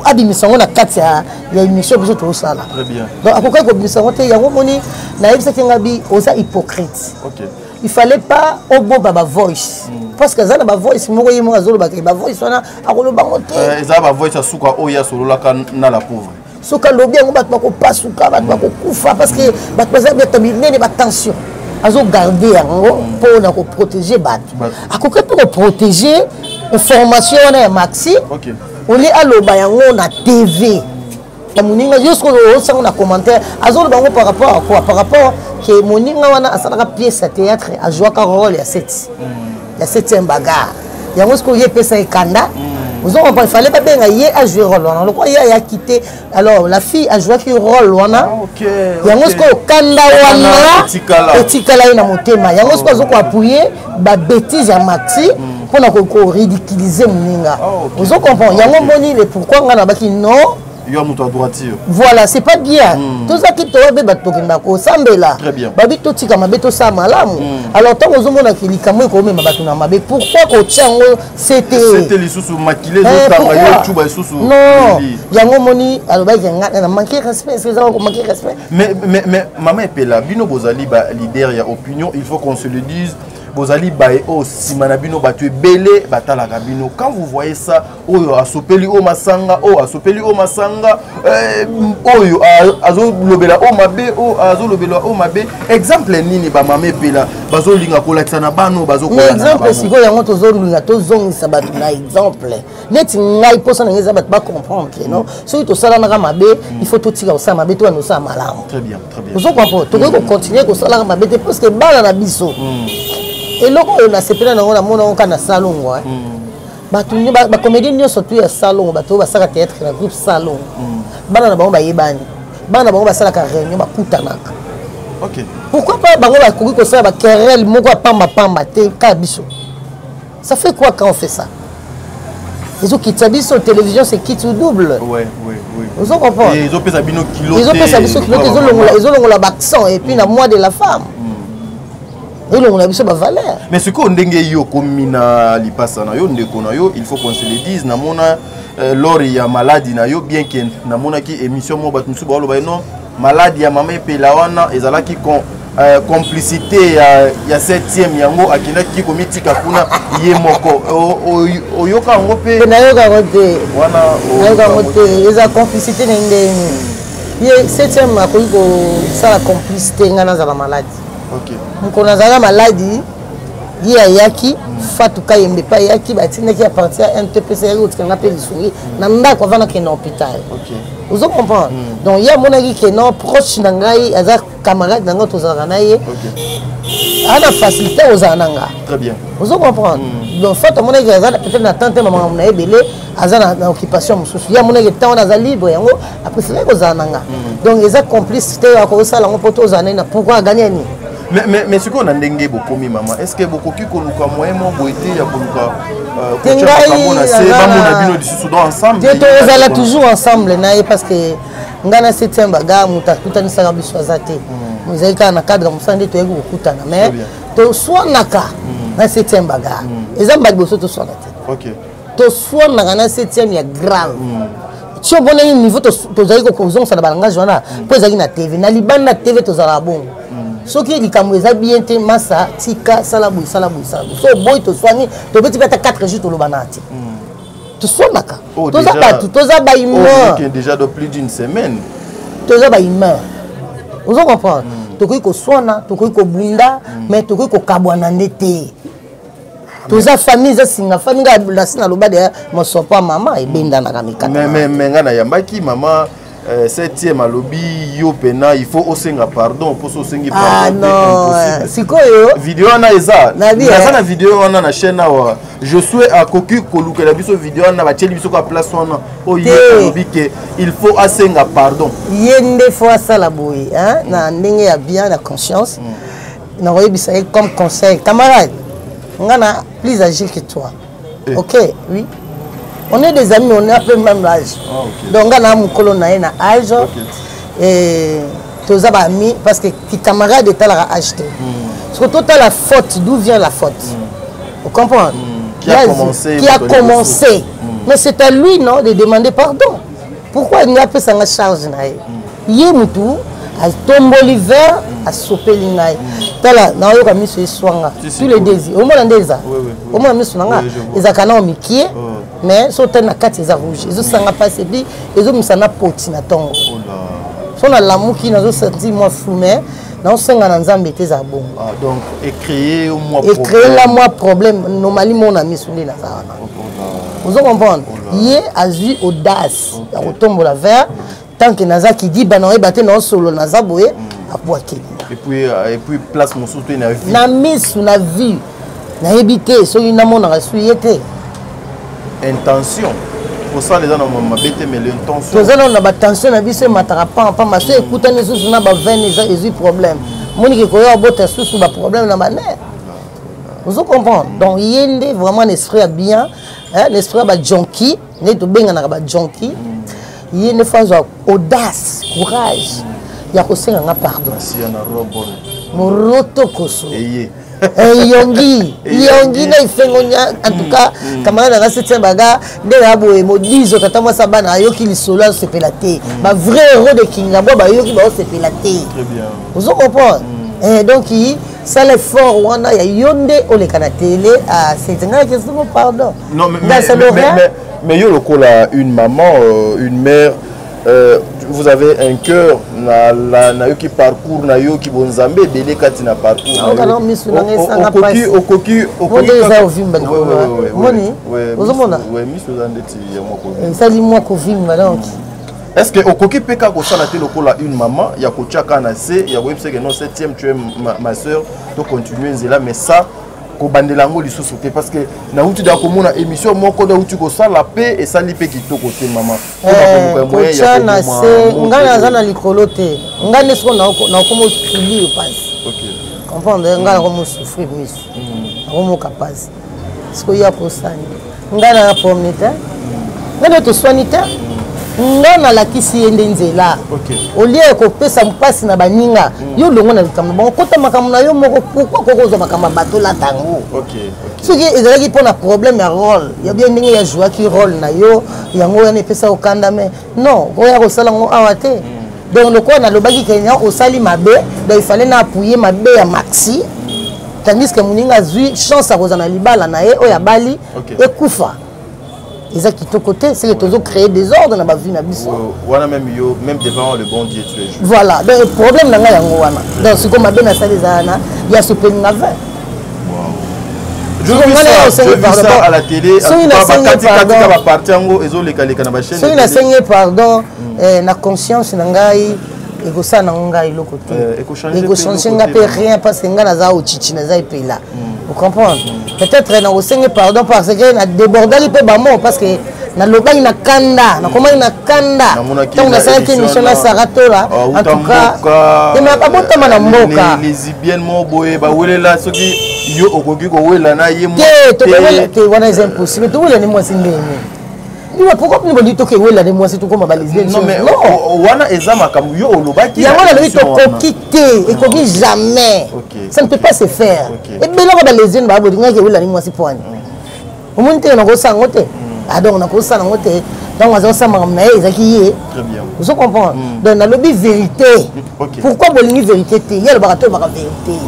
abimisango na kati ya émission biso to sala. Très bien. Donc akoki ko bimisango te yango moni na yebisa ngabi oza hypocrite. OK. Il fallait pas obo baba voice. Parce que ça na ba voice moko yimo azolo ba voice wana akoloba ngote. Eza ba voice asuka oya solo la na la pauvre. Soka lobi yango bato bako pasuka bato bako kufa parce que bato baza beto binene ba tension. Azo garder yango pour na ko protéger bato. Akoki pour protéger information na Maxi. OK. Oli aloba yango na TV. Ya muninga jusqu'au sang na commentaire azolo bango par rapport à quoi? Par rapport que muninga wana asalaka pièce à théâtre a joué un rôle ya 7. Ya 7e bagarre. Yango ce que pesa ekanda. Vous avez il fallait pas bien à jouer rôle wana. Le quoi il a quitté alors la fille a joué un rôle wana. OK. Yango ce que kanda wana etikala na motema. Yango ce que zo ko appuyer ba bêtise ya Maxi pour na ko ridiculiser muninga. Vous comprenez? Yango moni le pourquoi ngana baki non. Voilà, c'est pas bien. Tout ça qui te va bien battre sambela. Très bien. Babi to tika mabeto sa malamu. Alors tant aux hommes qui likamwe ko mema batuna mabe. Pourquoi ko tiango c'était les sous maquillés autant chuba sous. Non. Yango moni aloba nga manquer respect, c'est ça ko manquer respect. Mais maman epela bino bozali ba leader ya opinion, il faut qu'on se le dise. Bozali bae o simanabino batu belé batala kabino. Quand vous voyez ça, oyo asopeli o masanga, oyo azo lobela o mabe, o azo lobela o mabe. Exemple nini ba mame pela, bazo linga kolakisa na bano, bazo kolakisa na bano. Exemple siko yango tozo linga tozongisa batu na exemple. Neti ngai posa na ngeza batu ba comprendre, non? Soki to sala na mabe, il faut to tika o sa mabe to no sa malamu. Très bien, très bien. Vous comprenez? To ko continuer ko sala na mabe parce que bala na biso. Et là, on a sepelé dans le salon. Les comédiens sont tous à salon, ils sont à théâtre, le groupe salon. Ils sont à Yébani. Ils sont à réunion, OK. Pourquoi pas ils sont à querelle, ça fait quoi quand on fait ça? Ils ont quitté la télévision, c'est quitte ou double. Oui. Vous comprenez? Ils ont fait ça kilo. Ils ont fait ça ils ont l'accent et puis la moi de la femme. Mais ce qu'on dengue yo komina lipasa na yo ndeko na yo, il faut qu'on se le dise na mona lors ya maladie na yo bien que na mona ki émission mo batmusu ba lo ba non maladie ya mama epela wana ezalaki complicité ya 7e yango akina ki komitika kuna ye moko oyoka ngo pe na yoka ngote wana yoka ngote eza complicité ndenge ye 7e akoki ko sala complicité ngana za la maladie. OK. On a la maladie, il y a Yaki, Fatou Kayembe, pas Yaki, qui appartient à un TPC, qui appelle les souris, n'a pas qu'on a un hôpital. OK. Vous comprenez? Donc il y a mon ami qui est non proche d'Angaï, il y a camarade d'Angaï, OK. Il y a facilité aux Ananga. Très bien. Vous comprenez? donc faut mon égard peut-être na tante maman na ebele azana na occupation mususu ya mon égard temps na libre yango après c'est ko zananga donc les complicité ya ko sala ngo poto zanena pourquoi gagner ni mais ce qu'on a ndenge bokomi maman est-ce que bokoki koluka moyen mo boité ya koluka ensemble tu toujours ensemble na parce que ngana 7e baga muta tutanisaka biso azate muzalika na cadre musande to yego kutana mais to swanaka na 7e baga ezamba biso to swanaka OK to swanaka na 7e ya grave si on bonne niveau to zalika ko zonsa na balanga jona po zalika na TV na libanda TV to zala bongo soki likambo eza bien te masa tika sala boy so boy to swani to beti beta 4 jours to lobanati to sonaka toza batu toza ba humain déjà de plus d'une semaine toza ba humain vous comprenez to ko swana to ko bunda mais to ko kabwana ndete toza famille za singa famille la sina loba de mo sopa mama e benda na kamika mais ngana yambaki mama 7e alobi yo pena il faut osenga pardon pour osengi pardon non sikoyo vidéo na eza na vidéo wana na chaîne awa je suis à koki koluka la biso vidéo na ba teli biso ko place wana o ye alobi que il faut asenga pardon yende fois ça la boy hein na ndenge ya bien la conscience na oyebisa comme conseil camarade ngana plus âgé que toi OK oui. On est des amis, on est à peu même âge. Donc, on a un colonel na âge. Et tous les amis, parce que les camarades étaient là à acheter. Surtout la faute, d'où vient la faute? Vous comprenez? Qui a commencé. Mais c'est à lui, non, de demander pardon. Pourquoi il n'y a pas sa charge? Il y a tout. À tomber l'hiver, à sauper l'ingay. Tala, na yo kami so swanga. Tous les désirs. Au moins ndeza. Au moins miso nanga. Ezakana o mikie. Mais so tena kati za rouge. Ezo sanga passe bi, ezo misana poti na tongo. So na lamuki na zo senti moi fumé. Na senga na nzambe te za bon. Ah donc créer au moins problème. Et créer la moi problème. Normalement mon ami sunde na za wana. Vous comprenez? Yé a eu audace. Ya kotombola vers tant que naza qui dit bah non et baté non solo naza boye à boaké et puis place mon soutien na vie na miss na vie na habité so ina mona rasuyete intention pour ça les gens na mabete mais l'intention les gens na ba tension na biso matara pas ma so écouter les sous na ba 20 les problème moni ki ko yo bota sous ba problème na mané vous comprenez donc yende vraiment l'esprit bien hein l'esprit ba junkie ne to benga na ba junkie il y a une phase audace, courage. Il y a aussi un pardon. Moroto koso. Yongi na ifengonya en tout cas camarade na 7e baga de la boye modizo tata moi sabana yo ki lisolo se pelaté. Ma vrai héros de Kingabo ba yo ki ba se pelaté. Très bien. Vous comprenez? Et donc ça l'effort wana ya yonde o le kana télé à c'est un question de pardon. Non mais yo lokola une maman une mère vous avez un cœur na yo qui parcours na yo qui bonzambe délé kati na parcours est-ce que okoki peka ko sala te lokola une maman ya ko tchaka na se ya ko yebse que non 7e tu es ma sœur to continuer nzela mais ça ko bandela ngo lisusu te parce que na uti da ko mona émission moko da uti ko sala paix et sali pe kitoko te maman ko tchana se ngana zana likolo te ngane so na ko mo tuli passe OK comprendre ngana ko mo souffrir miso ko mo capable ce ya ko sani ngana pour mita ngana to soinita ngana la kisi yende nzela olie ko pesa mpasi na baninga yo longo na likambo bon kota makambo na yo moko pourquoi kokoza makambo bato la tango soki ezalaki mpona problème ya rôle ya bien ndenge ya jouer ki rôle na yo yango wana epesa okanda mais non oya kosala ngo awa te donc lokola nalobaki kenya osali mabe donc il fallait na appuyer mabe ya maxi tandis que moninga azwi chance ya kozala na libala na ye oyo abali ekufa eza kitoko te c'est que tozo créer des ordres na ba vie na biso wana même yo même devant le bon Dieu tu es juste voilà donc le problème na nga yango wana donc siko mabe na sali zana ya sopeli na 20 je vis ça à la télé en va partir ngo ezo leka na ba chaîne so ina sengé pardon na conscience na ngai eko sa na ngai lokoto eko changer nga pe rien parce que nga na za o chichi na za epela vous comprenez peut-être na osenge pardon parce que na débordali pe ba mot parce que na lobaki na kanda na komani na kanda donc na sala émission na Saratola en tout cas et mais abotama na mboka les lesbiennes mo boye ba welela soki yo okoki ko wela na ye mo te wana c'est impossible to wela ni moi sindeni Dis-moi pourquoi nous dit que oui là des mois c'est tout comme balisé. Non mais wana ezama comme yo olobaki. Ya wana le to quitter et qu'on jamais. Ça ne peut pas se faire. Et bien là balisé ba bodinga que oui là ni mois c'est point. Au moins tu na ko sangote. Ah donc na ko sangote. Donc on va ça mamna ezaki. Très bien. Vous comprenez? Donc na lobby vérité. Pourquoi bolingi vérité té? Ya le barato ba vérité.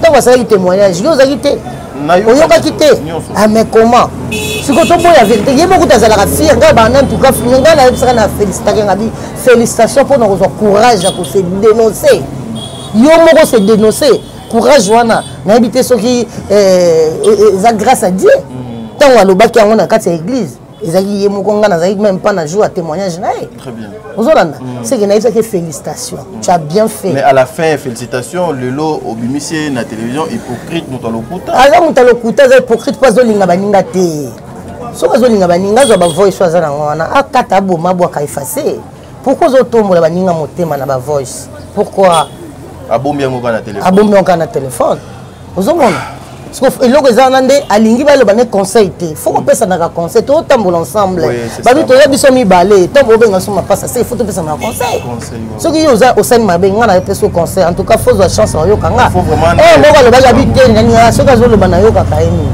Donc ça y témoignage. Yo za quitté. Oyoka quitté. Ah mais comment? Si vous avez la vérité, il y a beaucoup de gens qui en tout cas, félicitations pour notre courage pour se dénoncer. Il y a se dénoncer. Courage, on a habité ceux qui grâce à Dieu. Tant qu'on a quatre églises, ils ont même pas un jour à témoignage. Très bien. C'est que félicitations. Tu as bien fait. Mais à la fin, félicitations, le lot au bimisier na télévision hypocrite nous allons couper. Alors nous allons couper hypocrite parce que linga baninga té. So bazolinga baninga zo ba voice waza na ngwana akata boma bwa ka effacer. Pourquoi zo tombola baninga motema na ba voice? Pourquoi abombi yango kana téléphone? Abombi yango kana téléphone. Ozomona. Parce que eloko za nande alingi ba lo bane conseil té. Faut pesa na ka conseil to tambola ensemble. Ba bi to ya biso mi balé, tambo benga so ma passa, c'est faut to pesa na conseil. So ki yo za osani mabe ngana pesa conseil. En tout cas faut zo chance yo kanga. Eh mo ba lo ba ya bi té ngani ya so ka zo lo bana yo ka kaini.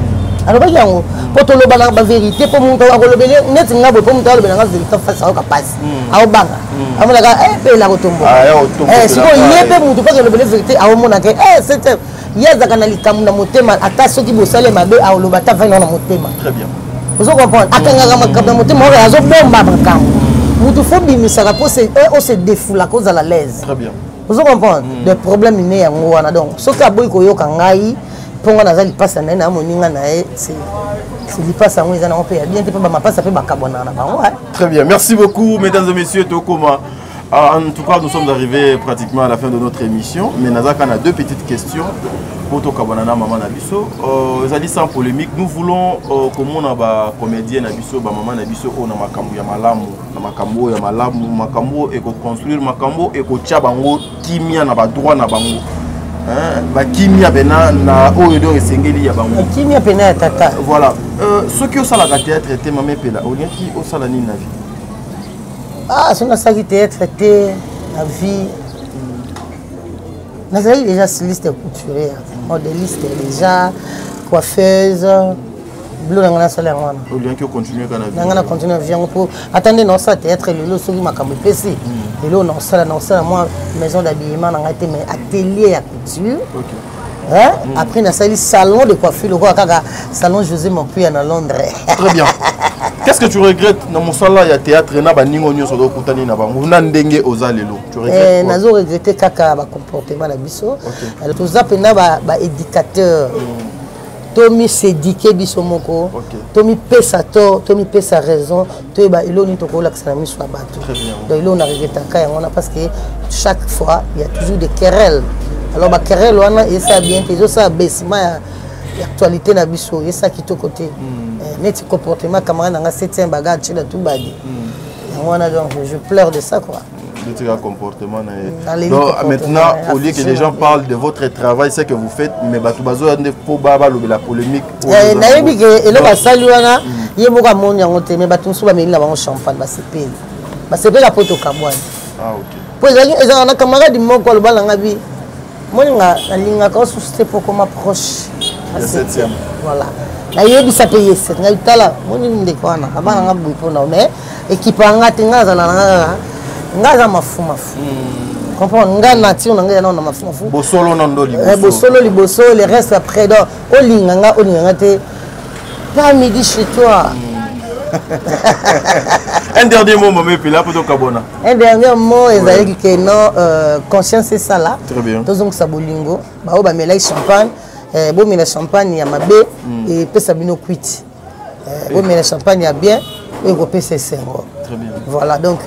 Alors yango pour to loba na ba vérité pour monta ko lobele net nga bo pour monta lobele nga vérité face au capacité au banga amona ka pe la kotombo siko yebe mutu pas lobele vérité au mona ke c'est yaza kana likamu na motema ata soki bosale mabe au loba ta vana na motema très bien vous comprenez akanga ka makamu na motema o azo bomba makamu mutu fo bimisaka pour se défoula cause à la l'aise très bien vous comprenez des problèmes né yango wana donc soki aboyi ko yoka ngai ponga nazali pasa na na moninga na c'est il passe à moi ils en ont payé bien pas ma passe ça fait bakabona na bango. Très bien, merci beaucoup mesdames et messieurs Tokoma. En tout cas, nous sommes arrivés pratiquement à la fin de notre émission, mais Nazaka a deux petites questions pour Tokabona maman Nabiso. Zali sans polémique, nous voulons comme on a ba comédien Nabiso, ba maman Nabiso on a makambo ya malamu, na makambo ya malamu, makambo et ko construire makambo et ko tia bango kimia na ba droit na bango. Ba kimia bena na oyo esengeli ya bango kimia pena ya tata voilà ceux qui au sala ka théâtre était mamé pela au lien qui au sala ni na vie ah son ça qui théâtre était la vie nazali déjà styliste couturière modéliste déjà coiffeuse bleu ngana sala ngana au lien qui continue kana vie ngana continue vie pour attendez non ça théâtre le soki makambo pesi et là on a moi maison d'habillement on a été atelier à couture hein après on a sali salon de coiffure le roi kaka salon José Mopuya à Londres. Très bien. Qu'est-ce que tu regrettes dans mon salon il y a théâtre na ba ningo nyoso do kutani na bango na ndenge ozalelo tu regrettes nazo regretter kaka ba comportement na biso alors tout ça pena ba éducateur Tomi s'éduquer biso moko Tomi pesa to Tomi pesa raison to ba iloni to ko laksa mi so bato donc il on a regretté ka yango parce que chaque fois il y a toujours des querelles alors ba querelle wana et ça bien que ça baissement actualité na biso et ça qui to côté net comportement camarade nga 7e bagage chez tout badi yango wana donc je pleure de ça quoi de comportement. Donc maintenant, au lieu que les gens parlent de votre travail, c'est que vous faites, mais Batubazo a des faux babas, la polémique. Naïbi que et là saluana, il y a beaucoup de monde en côté, mais Batou souba mais il a un champagne, c'est pas la poto kabouane. Ah ok. Pour les gens, on a camarade du monde quoi le bal en abi. Moi la ligne quand c'était pour qu'on m'approche. La 7e. Voilà. La yebi ça paye 7. Ngai tala, moi ni ndeko na, abana ngabu pour na mais équipe anga tenga za na ngaza mafu comprendre nga nature na nga na mafu bosolo nando liboso bosolo liboso le reste après donc olinga te pas midi chez toi. Un dernier mot mamé puis là pour Tokabona. Un dernier mot ezali que non conscience c'est ça là. Très bien. Tozong sa bolingo ba o ba melai champagne bo mela champagne ya mabe et pesa bino kwiti bo mela champagne ya bien et ko pesa sengo. Très bien. Voilà donc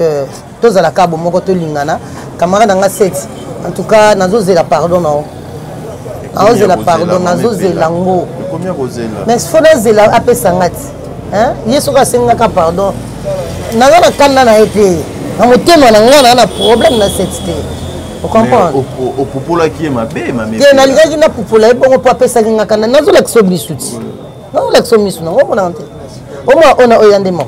tous à la cabo moko to lingana camarade nga 7 en tout cas nazo zela pardon non nazo zela pardon nazo zelango combien rosé là? Mais faut nazela apesa ngati. Hein? Yesu ka sengaka pardon. Naza na kanda na ete. Na motema na ngana na problème na cette té. Vous comprenez? Au popola qui est ma bé, ma mère. Te na lingaki na popola e bongo po apesa ngaka na nazo la kisoblisuti. Non la kisomisu na ngo na nte. Au moins on a oyandemo.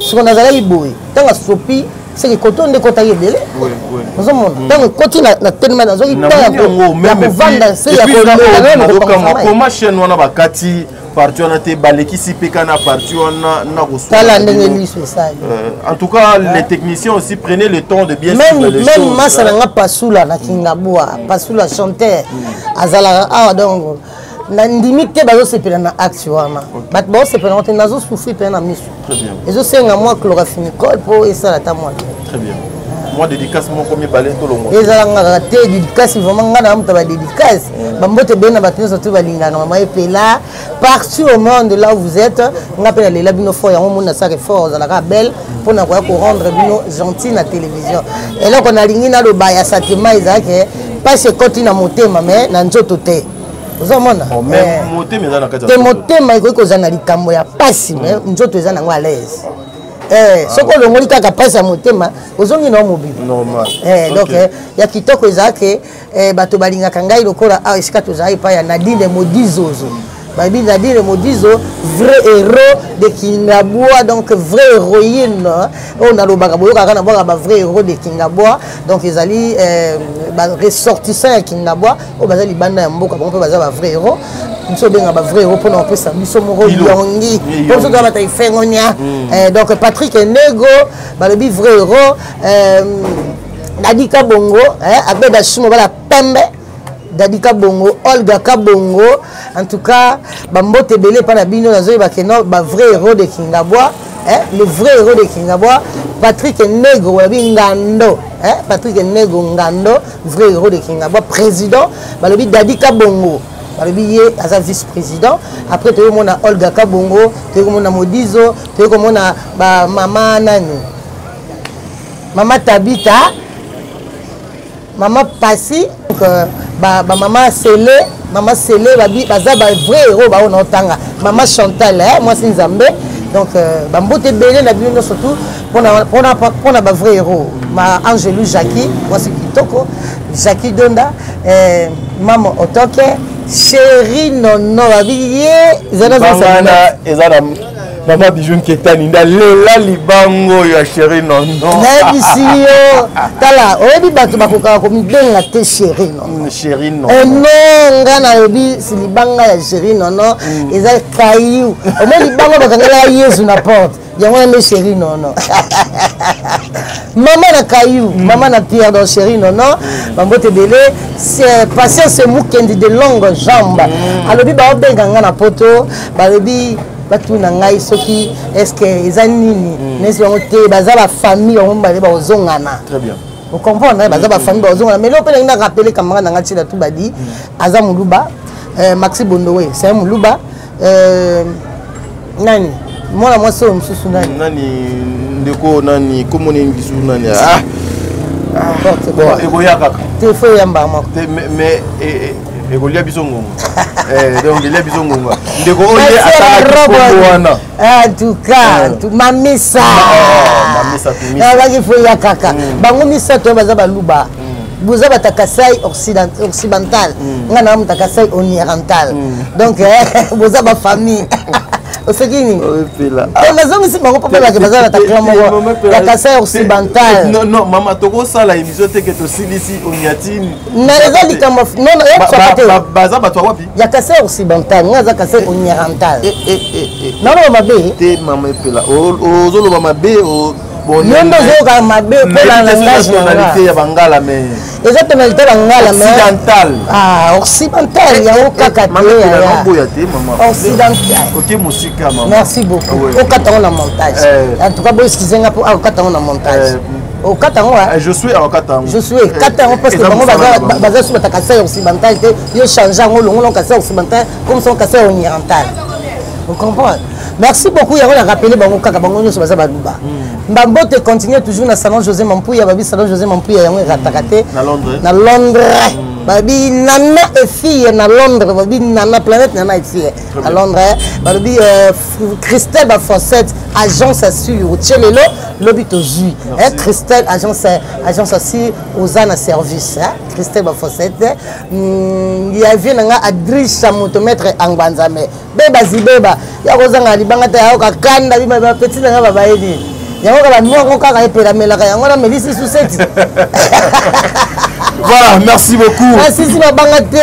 Ce qu'on a zali boy. Tanga sopi c'est que quand on est content de belé. Oui, oui. Nous sommes dans le continent la tellement dans une terre pour vendre c'est ya comment chaîne wana bakati parti on a été baleki si pekana parti on a reçu. En tout cas les techniciens aussi prenaient le temps de bien suivre les choses. Même masala nga pasula na kingabwa pasula chanteur azala ah donc na ndimite bazo sepela na action wana bat bo sepela on nazo souffrir pe na misu. Très bien. Ezo senga moi chlorophynicol pour esa la ta moi. Très bien. Moi dédicace mon premier balai to longo. Eza nga raté dédicace vraiment nga na mta ba dédicace. Bambote bena batino surtout balinga na mai pela partout au monde là où vous êtes nga pela les labino fort ya mon na ça fort za la belle pour na ko rendre bino gentil na télévision. Et là qu'on a lingi na lo ba ya satima izake pas ce côté na motema mais na nzoto te. Ozomona même motema eza na kati te motema iko kozana likambo ya pasi mais nzoto eza nango à l'aise. Soko longoli kaka pasi ya motema ozongi na mobile normal. Donc ya kitoko ezake bato balingaka ngai lokola a esika tozali pa ya Nadine Modizozo. Babi Nadine Modizo vrai héros de Kingabwa donc vraie héroïne on a lobaka boyoka kana boka ba vrai héros de Kingabwa donc ezali ba ressortissant ya Kingabwa o bazali banda ya mboka bon pe baza ba vrai héros nso benga ba vrai héros pour na pesa biso moko yongi pour so ba ta ifengonia donc Patrick Nego balobi vrai héros Dadika Bongo abeda sumo bala pembe Dadika Bongo, Olga Kabongo, en tout cas, Bambote Belé Panabino, ba vrai héros de Kingabwa, le vrai héros de Kingabwa, Patrick Nego, Ngando, Patrick Nego Ngando, vrai héros de Kingabwa, président, Balobi Dadika Bongo, Balobi Aza vice-président, après tu as Olga Kabongo, tu as Modizo, tu as Maman Nani, Maman Tabita, Maman Passi, maman Sélé baza ba vrai héros ba on entanga maman Chantal moi c'est Nzambe donc bambote belé na bino surtout pour ba vrai héros ma Angelou Jackie moi c'est kitoko Jackie Donda maman Otoke chérie nono babiye ezana Maman Bijoun Ketani nda lela libango ya chérie non non. Nabisi yo tala oyebi bato bakoka ko mibenga te chérie non. Chérie non. Non ngana yobi si libanga ya chérie non non eza kayu. O me libango bakangela Yesu na porte. Yango me chérie non non. Maman na kayu, maman na pierre dans chérie non non. Bambote belé c'est passer ce mukendi de longues jambes. Alobi ba obenga ngana poto, balobi batu na ngai soki est-ce que ezanini nesi bango te baza ba famille on ba ozongana. Très bien. Vous comprenez baza ba famille ba ozongana mais l'opé na rappeler kamanga na ngati la tout badi aza muluba Maxi Bondowe c'est un muluba nani mwana mwasi o msusu nani ndeko nani komone ngisu nani bon eboya kaka te fo yamba moko mais egolia biso ngongo donc elia biso ngongo ndeko oye ataka wana en tout cas mamisa baki fo ya kaka bango misato baza baluba boza batakasai occidental nga na mutakasai oriental donc boza ba famille Osegini. Mazongi si bango papa ba baza na takla moko. La Kasai occidental. Non, maman toko sala émission te que to silisi onyatini. Na eza likambo non ya tsapate. Baza bato wapi? Ya Kasai occidental, ngaza Kasai oriental. Non non mabe. Te mama epela. Ozolo mabe o Yondo zoka mabe pour la nationalité ya bangala mais exactement tonalité bangala mais occidental. Ah, occidental ya okaka te ya. Occidental. OK musika maman. Merci beaucoup. Okata on a montage. En tout cas bo excusenga pour okata on a montage. Okata on je suis okata. Je suis okata parce que bango baza sur ta Kasai occidental yo changer ngolo ngolo Kasai occidental comme son Kasai oriental. Vous comprenez? Merci beaucoup. Il y a rappelé bango kaka bango nyo baza baluba. Mbambote continue toujours na salon José Mampouya babi salon José Mampouya yango ratakate na Londres. Na Londres. babi nana et fille à Londres babi nana planète nana et fille à Londres babi Christelle Bafossette agence assure tchelelo lobi tozu Christelle agence assure aux ana service Christelle Bafossette il y avait nanga Adrisha motomètre angbanzame beba zibeba ya kozanga libanga ta ya ka kanda bi ba petit nanga baba yedi yango ka ba noko kaka epela melaka yango na melisi suseti. Voilà, merci beaucoup. Merci si ma bangate.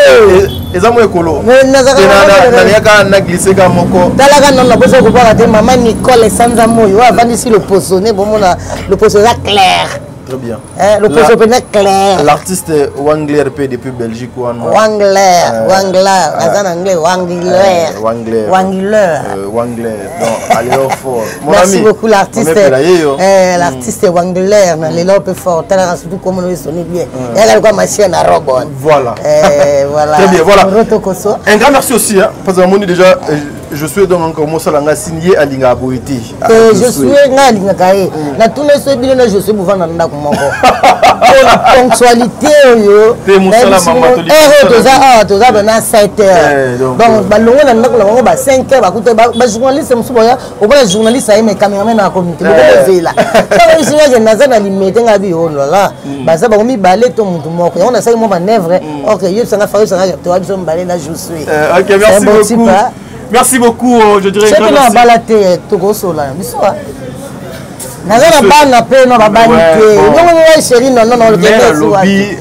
Ezamo ekolo. Na glissé ka moko. Talaga non na bozo ko ba te maman Nicole Sanza Moyo avant ici le posonné bon le posonné clair. Très bien. Le posonné clair. L'artiste Wangler RP depuis Belgique ou en Wangler en anglais Wangler. Donc allez au fort. Merci beaucoup l'artiste. L'artiste Wangler na lelo peu fort. Talaga surtout comme nous sonner bien. Elle a quoi machine à robot. Voilà. Voilà. Très bien, voilà. Un grand merci aussi parce que moi déjà je suis donc encore Mosalanga signé à Linga Boiti. Je suis à Linga Kaye. Na tous les soins bien je suis mouvant dans la Moko. Ponctualité yo. Te Mosala maman to. Tout ça dans 7 heures. Donc balongo na ndako ba 5 heures ba kuto ba journaliste musuboya o ba journaliste ay me cameraman na communauté bo vela. Ça je suis na za na limite ngabi on là. Ba ça ba mi balé to mutu moko. On a ça mo manœuvre. OK, yo ça na fa ça na to abiso mbalé là je suis. OK, merci beaucoup. Merci beaucoup, je dirais. C'est que nous baladé tout sola. Bisoa. Nazana bana pe no babanité. Non chérie non le lobby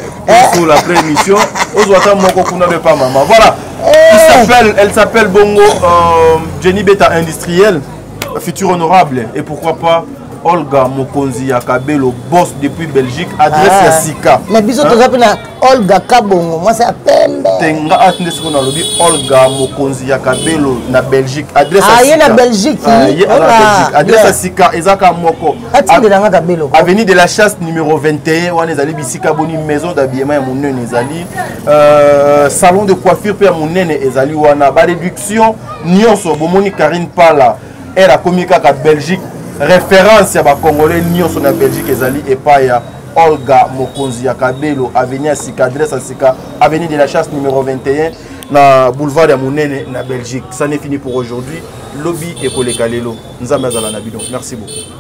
pour la pré-émission. Ozwata moko kuna de pas maman. Voilà. Elle s'appelle Bongo Jenny Beta industriel, futur honorable et pourquoi pas Olga Mokonzi Yakabelo, boss depuis Belgique, adresse à Sika. Mais bisous tu appelles Olga Kabongo, moi c'est à Pembe. Tenga atne ce qu'on a lobby Olga Mokonzi Yakabelo na Belgique, adresse à Sika. Ah, na Belgique. Adresse à Sika, Ezaka Moko. Avenue de la Chasse numéro 21, on est allé Bisika Boni maison d'habillement à mon nene ezali. Salon de coiffure pour mon nene ezali wana ba réduction nyonso bomoni Karine Pala. Elle a communiqué avec Belgique. Référence à ba Congolais nyonso na Belgique ezali et pas ya Olga Mokonzi Yakabelo avenue Sika adresse à Sika avenue de la Chasse numéro 21 na boulevard ya Monene na Belgique. Ça n'est fini pour aujourd'hui. Lobby et Koleka Lelo. Nzambe azala na bidon. Merci beaucoup.